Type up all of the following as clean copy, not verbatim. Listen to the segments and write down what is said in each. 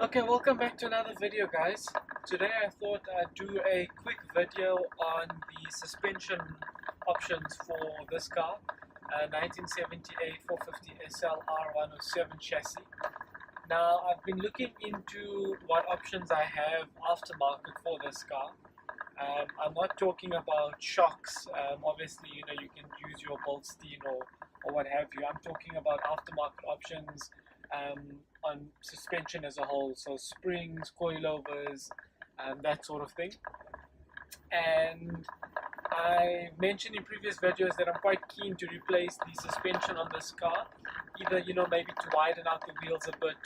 Okay, welcome back to another video, guys. Today I thought I'd do a quick video on the suspension options for this car, 1978 450 SL R107 chassis. Now I've been looking into what options I have aftermarket for this car. I'm not talking about shocks. Obviously, you can use your Boltstein or what have you. I'm talking about aftermarket options on suspension as a whole, so springs, coilovers, that sort of thing. And I mentioned in previous videos that I'm quite keen to replace the suspension on this car, either maybe to widen out the wheels a bit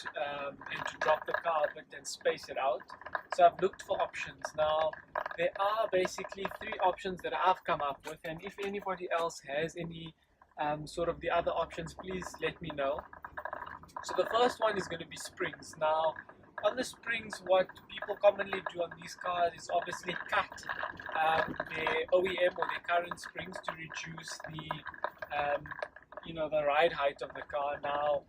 and to drop the car a bit and space it out. So I've looked for options. Now there are basically three options that I've come up with, and if anybody else has any sort of the other options, please let me know. So the first one is going to be springs. Now on the springs, what people commonly do on these cars is obviously cut their OEM or their current springs to reduce the ride height of the car. Now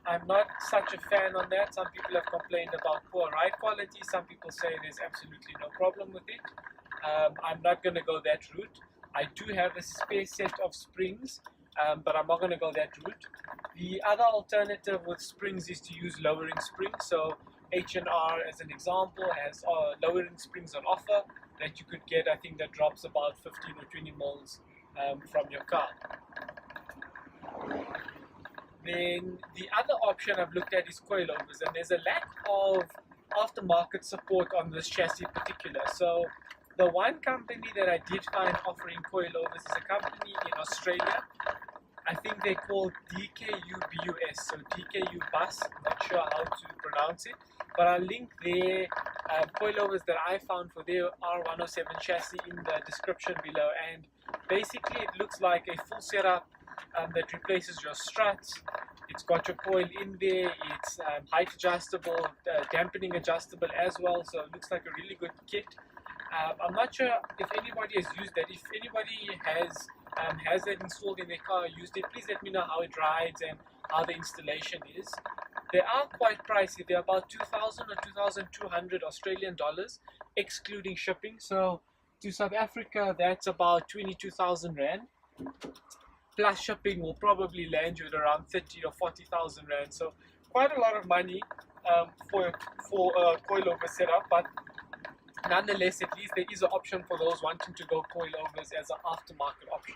I'm not such a fan on that. Some people have complained about poor ride quality. Some people say there's absolutely no problem with it. I'm not going to go that route. I do have a spare set of springs, but I'm not going to go that route. The other alternative with springs is to use lowering springs. So H&R, as an example, has lowering springs on offer that you could get. I think that drops about 15 or 20 mils from your car. Then the other option I've looked at is coilovers, and there's a lack of aftermarket support on this chassis in particular. So the one company that I did find offering coilovers is a company in Australia. I think they're called DKU BUS, so DKU Bus, not sure how to pronounce it, but I'll link their coilovers that I found for their R107 chassis in the description below. And basically it looks like a full setup that replaces your struts. It's got your coil in there, it's height adjustable, dampening adjustable as well, so it looks like a really good kit. I'm not sure if anybody has used that. If anybody has that installed in their car, used it, please let me know how it rides and how the installation is. They are quite pricey. They're about 2,000 or 2,200 Australian dollars, excluding shipping. So to South Africa, that's about 22,000 rand. Plus shipping will probably land you at around 30 or 40,000 rand. So quite a lot of money for a coilover setup, but nonetheless, at least there is an option for those wanting to go coilovers as an aftermarket option.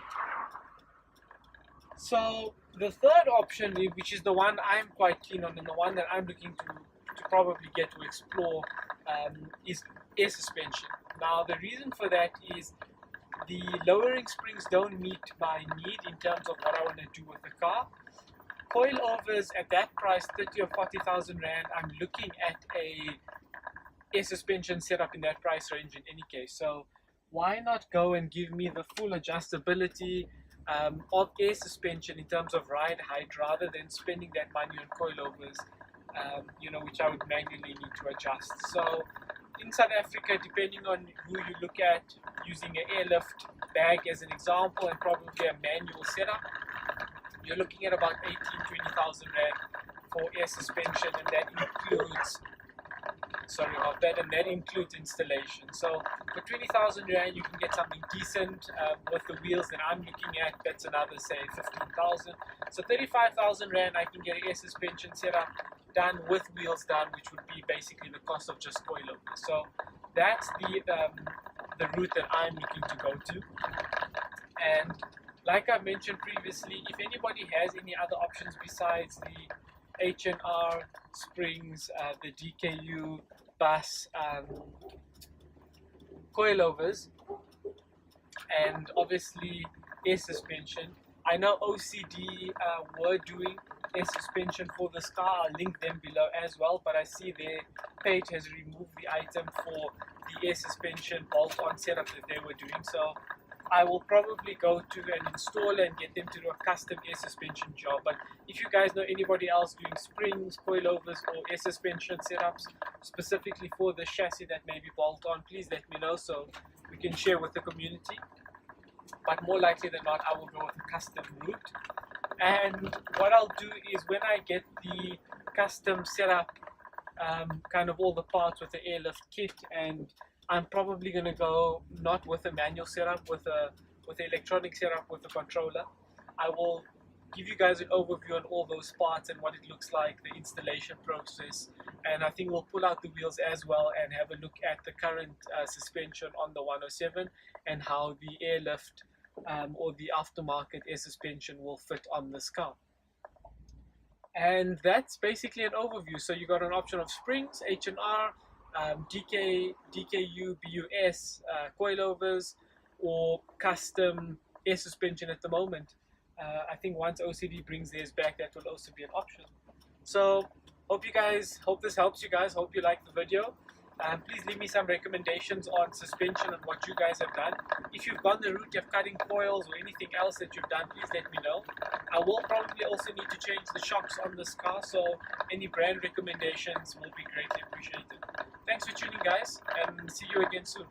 So the third option, which is the one I'm quite keen on and the one that I'm looking to probably get to explore, is air suspension. Now the reason for that is the lowering springs don't meet my need in terms of what I want to do with the car. Coilovers at that price, 30 or 40,000 rand, I'm looking at a air suspension setup in that price range in any case. So why not go and give me the full adjustability of air suspension in terms of ride height, rather than spending that money on coilovers, which I would manually need to adjust. So in South Africa, depending on who you look at, using an airlift bag as an example and probably a manual setup, you're looking at about 18,000 to 20,000 rand for air suspension, and that includes and that includes installation. So for 20,000 rand, you can get something decent with the wheels that I'm looking at. That's another, say, 15,000. So 35,000 rand, I can get an air suspension setup done with wheels done, which would be basically the cost of just coilovers. So that's the route that I'm looking to go to. And like I mentioned previously, if anybody has any other options besides the H&R springs, the DKU bus coilovers, and obviously air suspension. I know OCD were doing air suspension for this car. I'll link them below as well, but I see their page has removed the item for the air suspension bolt-on setup that they were doing. So I will probably go to an installer and get them to do a custom air suspension job. But if you guys know anybody else doing springs, coilovers, or air suspension setups specifically for the chassis that may be bolt on, please let me know so we can share with the community. But more likely than not, I will go with a custom route. And what I'll do is, when I get the custom setup kind of all the parts with the airlift kit, and I'm probably going to go not with a manual setup, with an electronic setup with a controller. I will give you guys an overview on all those parts and what it looks like, the installation process, and I think we'll pull out the wheels as well and have a look at the current suspension on the 107 and how the airlift or the aftermarket air suspension will fit on this car. And that's basically an overview. So you got an option of springs, H&R, DKU, BUS, coilovers, or custom air suspension at the moment. I think once OCD brings theirs back, that will also be an option. So hope this helps you guys. Hope you like the video. Please leave me some recommendations on suspension and what you guys have done. If you've gone the route of cutting coils or anything else that you've done, please let me know. I will probably also need to change the shocks on this car, so any brand recommendations will be greatly appreciated. Thanks for tuning, guys, and see you again soon.